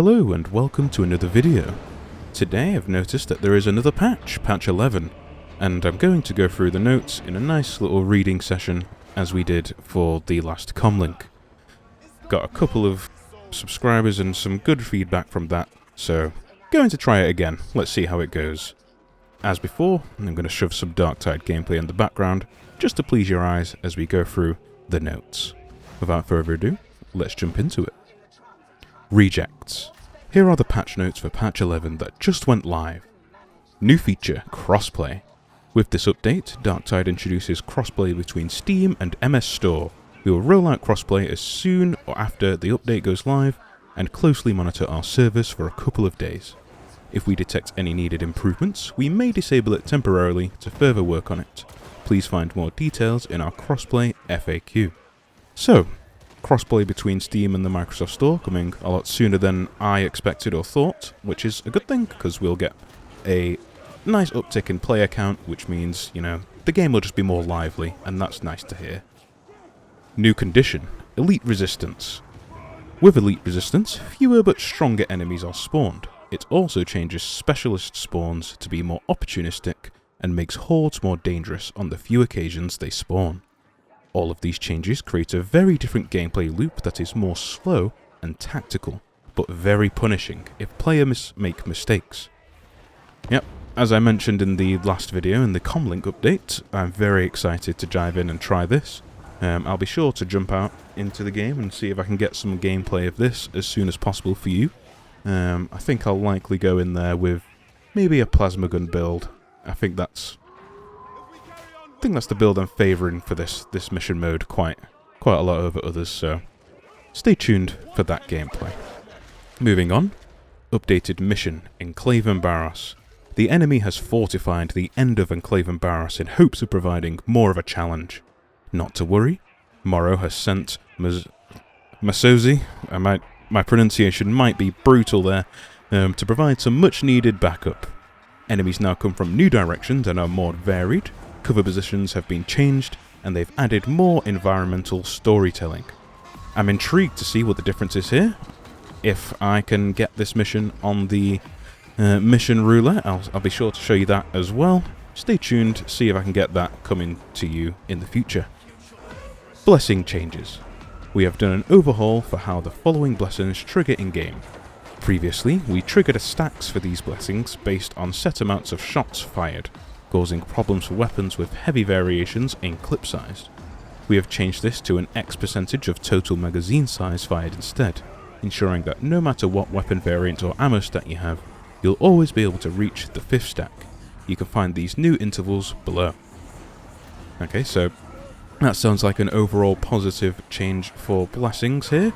Hello and welcome to another video. Today I've noticed that there is another patch, patch 11, and I'm going to go through the notes in a nice little reading session as we did for the last comlink. Got a couple of subscribers and some good feedback from that, so going to try it again. Let's see how it goes. As before, I'm going to shove some Darktide gameplay in the background just to please your eyes as we go through the notes. Without further ado, let's jump into it. Rejects. Here are the patch notes for patch 11 that just went live. New feature, Crossplay. With this update, Darktide introduces crossplay between Steam and MS Store. We will roll out crossplay as soon or after the update goes live and closely monitor our servers for a couple of days. If we detect any needed improvements, we may disable it temporarily to further work on it. Please find more details in our crossplay FAQ. So, crossplay between Steam and the Microsoft Store coming a lot sooner than I expected or thought, which is a good thing because we'll get a nice uptick in player count, which means, the game will just be more lively, and that's nice to hear. New condition, Elite Resistance. With Elite Resistance, fewer but stronger enemies are spawned. It also changes specialist spawns to be more opportunistic and makes hordes more dangerous on the few occasions they spawn. All of these changes create a very different gameplay loop that is more slow and tactical, but very punishing if players make mistakes. Yep, as I mentioned in the last video in the comlink update, I'm very excited to dive in and try this. I'll be sure to jump out into the game and see if I can get some gameplay of this as soon as possible for you. I think I'll likely go in there with maybe a plasma gun build. I think that's the build I'm favouring for this mission mode quite a lot over others, so stay tuned for that gameplay. Moving on, updated mission, Enclave and Barros. The enemy has fortified the end of Enclave and Barros in hopes of providing more of a challenge. Not to worry, Morrow has sent Masozi, my pronunciation might be brutal there, to provide some much needed backup. Enemies now come from new directions and are more varied. Cover positions have been changed, and they've added more environmental storytelling. I'm intrigued to see what the difference is here. If I can get this mission on the mission ruler, I'll be sure to show you that as well. Stay tuned, see if I can get that coming to you in the future. Blessing changes. We have done an overhaul for how the following blessings trigger in-game. Previously, we triggered a stacks for these blessings based on set amounts of shots fired, causing problems for weapons with heavy variations in clip size. We have changed this to an X percentage of total magazine size fired instead, ensuring that no matter what weapon variant or ammo stack you have, you'll always be able to reach the 5th stack. You can find these new intervals below. Okay, so that sounds like an overall positive change for blessings here.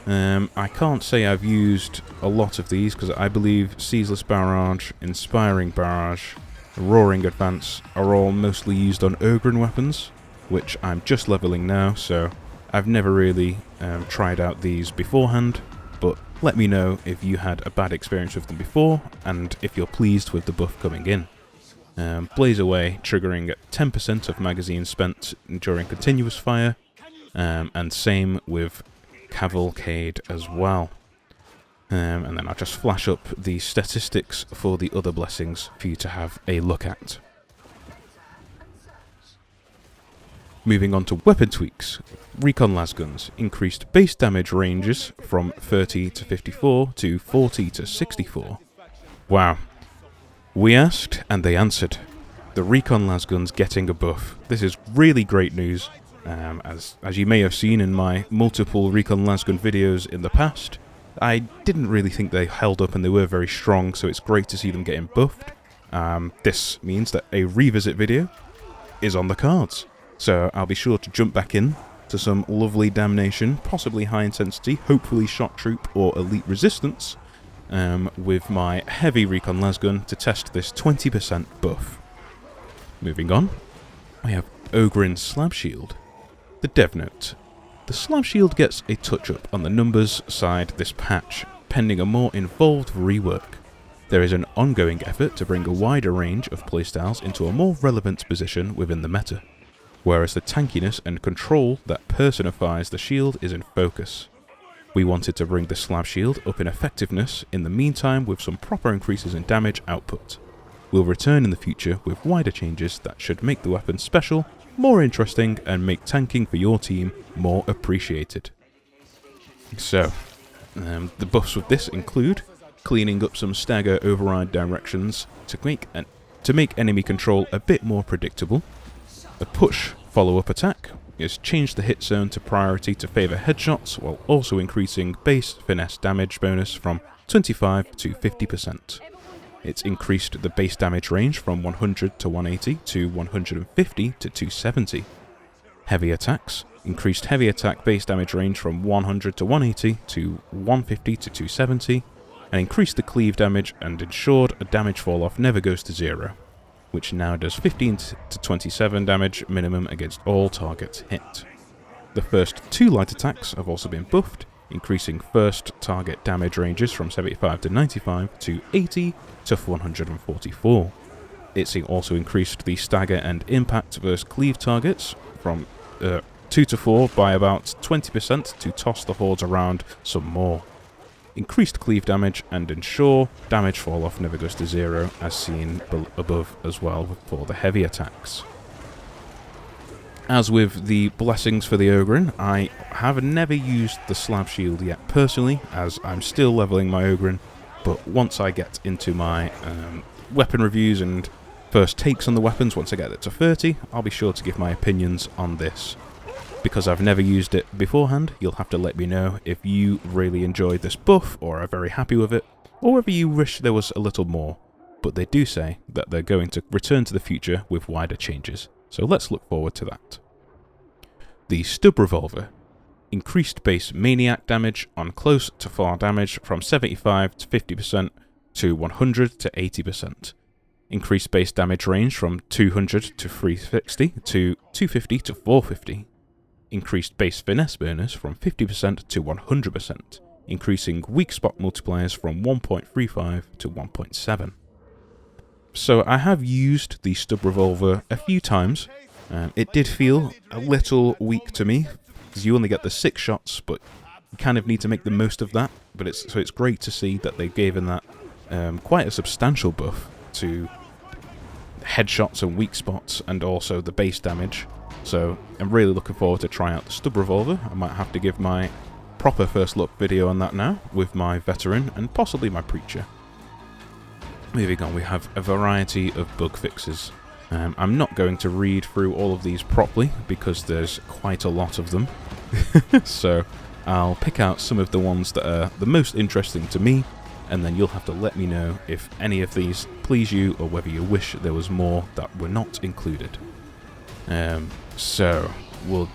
I can't say I've used a lot of these because I believe Ceaseless Barrage, Inspiring Barrage, Roaring Advance are all mostly used on Ogryn weapons, which I'm just leveling now, so I've never really tried out these beforehand, but let me know if you had a bad experience with them before, and if you're pleased with the buff coming in. Blaze Away triggering at 10% of magazine spent during continuous fire, and same with Cavalcade as well. And then I'll just flash up the statistics for the other blessings for you to have a look at. Moving on to weapon tweaks. Recon Lasguns increased base damage ranges from 30 to 54 to 40 to 64. Wow. We asked and they answered. The Recon Lasgun's getting a buff. This is really great news. As you may have seen in my multiple Recon Lasgun videos in the past, I didn't really think they held up and they were very strong, so it's great to see them getting buffed. This means that a revisit video is on the cards, so I'll be sure to jump back in to some lovely damnation, possibly high intensity, hopefully shock troop or elite resistance, with my heavy Recon Lasgun to test this 20% buff. Moving on, we have Ogryn Slab Shield. The dev note. The Slab Shield gets a touch-up on the numbers side this patch, pending a more involved rework. There is an ongoing effort to bring a wider range of playstyles into a more relevant position within the meta, whereas the tankiness and control that personifies the shield is in focus. We wanted to bring the Slab Shield up in effectiveness in the meantime with some proper increases in damage output. We'll return in the future with wider changes that should make the weapon special, more interesting, and make tanking for your team more appreciated. So, the buffs with this include cleaning up some stagger override directions to make enemy control a bit more predictable. The push follow-up attack is changed the hit zone to priority to favour headshots while also increasing base finesse damage bonus from 25 to 50%. It's increased the base damage range from 100 to 180 to 150 to 270. Heavy attacks increased heavy attack base damage range from 100 to 180 to 150 to 270, and increased the cleave damage and ensured a damage fall-off never goes to 0, which now does 15 to 27 damage minimum against all targets hit. The first 2 light attacks have also been buffed, increasing first target damage ranges from 75 to 95 to 80 to 144. It's also increased the stagger and impact versus cleave targets from 2 to 4 by about 20% to toss the hordes around some more. Increased cleave damage and ensure damage fall off never goes to 0 as seen above as well for the heavy attacks. As with the blessings for the Ogryn, I have never used the Slab Shield yet personally, as I'm still leveling my Ogryn, but once I get into my weapon reviews and first takes on the weapons, once I get it to 30, I'll be sure to give my opinions on this. Because I've never used it beforehand, you'll have to let me know if you really enjoyed this buff or are very happy with it, or whether you wish there was a little more. But they do say that they're going to return to the future with wider changes, so let's look forward to that. The Stub Revolver. Increased base maniac damage on close to far damage from 75 to 50% to 100 to 80%. Increased base damage range from 200 to 360 to 250 to 450. Increased base finesse bonus from 50% to 100%, increasing weak spot multipliers from 1.35 to 1.7. So I have used the Stub Revolver a few times. It did feel a little weak to me, because you only get the 6 shots, but you kind of need to make the most of that. But it's great to see that they've given that quite a substantial buff to headshots and weak spots, and also the base damage. So I'm really looking forward to trying out the Stub Revolver. I might have to give my proper first look video on that now, with my veteran and possibly my preacher. Moving on, we have a variety of bug fixes. I'm not going to read through all of these properly because there's quite a lot of them. So I'll pick out some of the ones that are the most interesting to me, and then you'll have to let me know if any of these please you or whether you wish there was more that were not included. So we'll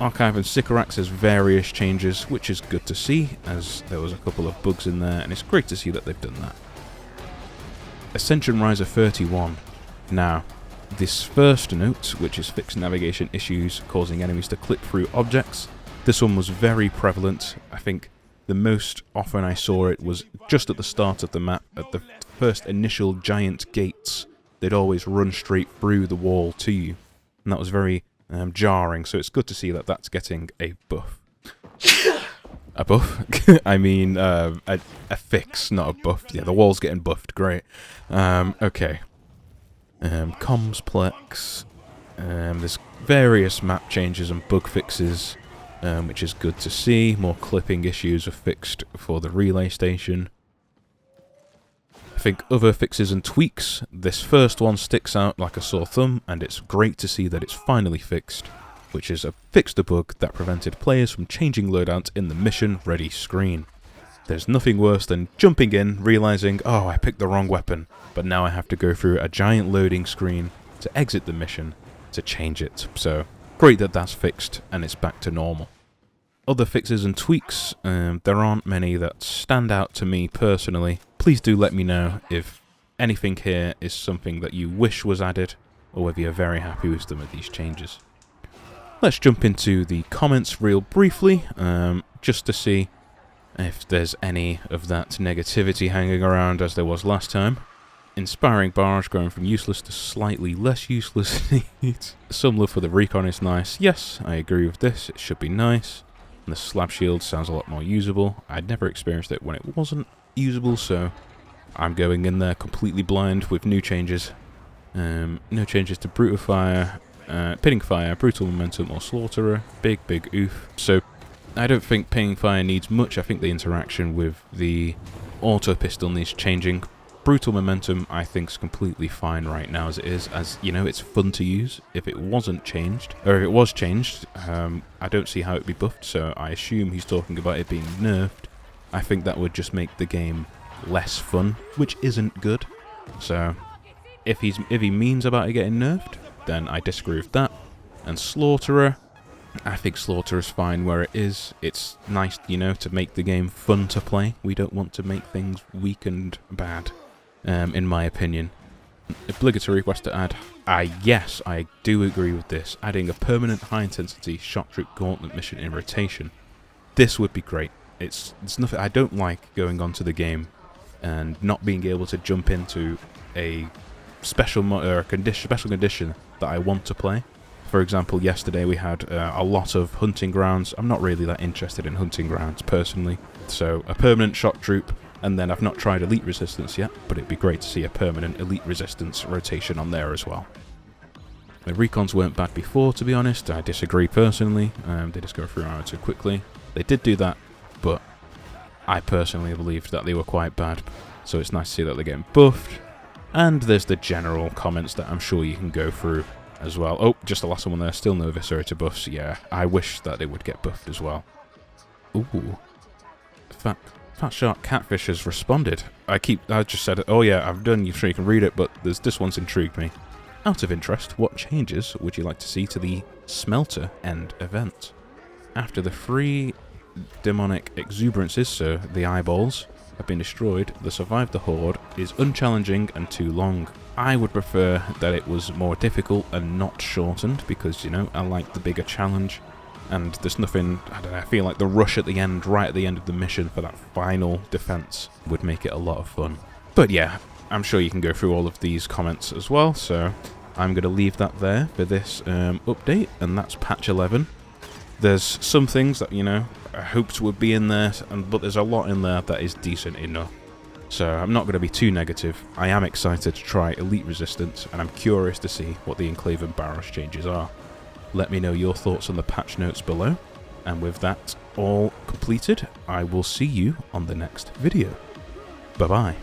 archive and Sycorax has various changes, which is good to see, as there was a couple of bugs in there, and it's great to see that they've done that. Ascension Riser 31. Now, this first note, which is fixed navigation issues causing enemies to clip through objects, this one was very prevalent. I think the most often I saw it was just at the start of the map, at the first initial giant gates. They'd always run straight through the wall to you, and that was very jarring, so it's good to see that that's getting a buff. A buff? I mean, a fix, not a buff. Yeah, the wall's getting buffed, great. Okay. Comsplex. There's various map changes and bug fixes, which is good to see. More clipping issues are fixed for the relay station. I think other fixes and tweaks. This first one sticks out like a sore thumb, and it's great to see that it's finally fixed, which is fixed a bug that prevented players from changing loadout in the mission ready screen. There's nothing worse than jumping in, realizing, oh, I picked the wrong weapon, but now I have to go through a giant loading screen to exit the mission to change it. So, great that that's fixed and it's back to normal. Other fixes and tweaks, there aren't many that stand out to me personally. Please do let me know if anything here is something that you wish was added, or whether you're very happy with some of these changes. Let's jump into the comments real briefly, just to see if there's any of that negativity hanging around as there was last time. Inspiring barrage going from useless to slightly less useless. Some love for the recon is nice. Yes, I agree with this, it should be nice. And the Slab Shield sounds a lot more usable. I'd never experienced it when it wasn't usable, so I'm going in there completely blind with new changes. No changes to Brutal Fire, Pinning Fire, Brutal Momentum, or Slaughterer. Big oof. So I don't think Pinning Fire needs much. I think the interaction with the auto pistol needs changing. Brutal Momentum I think is completely fine right now as it is, as you know, it's fun to use. If it wasn't changed, or if it was changed, I don't see how it'd be buffed, so I assume he's talking about it being nerfed. I think that would just make the game less fun, which isn't good. So if he means about it getting nerfed, then I disagree with that. And Slaughterer, I think Slaughterer is fine where it is. It's nice, you know, to make the game fun to play. We don't want to make things weak and bad, in my opinion. Obligatory request to add. Yes, I do agree with this. Adding a permanent high-intensity shock troop gauntlet mission in rotation. This would be great. It's nothing. I don't like going onto the game and not being able to jump into a special special condition that I want to play. For example, yesterday we had a lot of hunting grounds. I'm not really that interested in hunting grounds personally. So a permanent shock troop, and then I've not tried elite resistance yet, but it'd be great to see a permanent elite resistance rotation on there as well. The recons weren't bad before, to be honest. I disagree personally. They just go through armor too quickly. They did do that, but I personally believed that they were quite bad. So it's nice to see that they're getting buffed. And there's the general comments that I'm sure you can go through as well. Oh, just the last one there. Still no Viscerator buffs. Yeah, I wish that they would get buffed as well. Ooh. Fatshark Catfish has responded. I just said it. Oh yeah, I've done you so you can read it, but this one's intrigued me. Out of interest, what changes would you like to see to the Smelter End event? After the 3 demonic exuberances, so the eyeballs, have been destroyed, the Survive the Horde is unchallenging and too long. I would prefer that it was more difficult and not shortened, because, you know, I like the bigger challenge. And there's nothing, I don't know, I feel like the rush at the end, right at the end of the mission for that final defense would make it a lot of fun. But yeah, I'm sure you can go through all of these comments as well, so I'm going to leave that there for this update, and that's patch 11. There's some things that, you know, I hoped would be in there, but there's a lot in there that is decent enough. So I'm not going to be too negative. I am excited to try Elite Resistance, and I'm curious to see what the Enclave and Barrows changes are. Let me know your thoughts on the patch notes below. And with that all completed, I will see you on the next video. Bye-bye.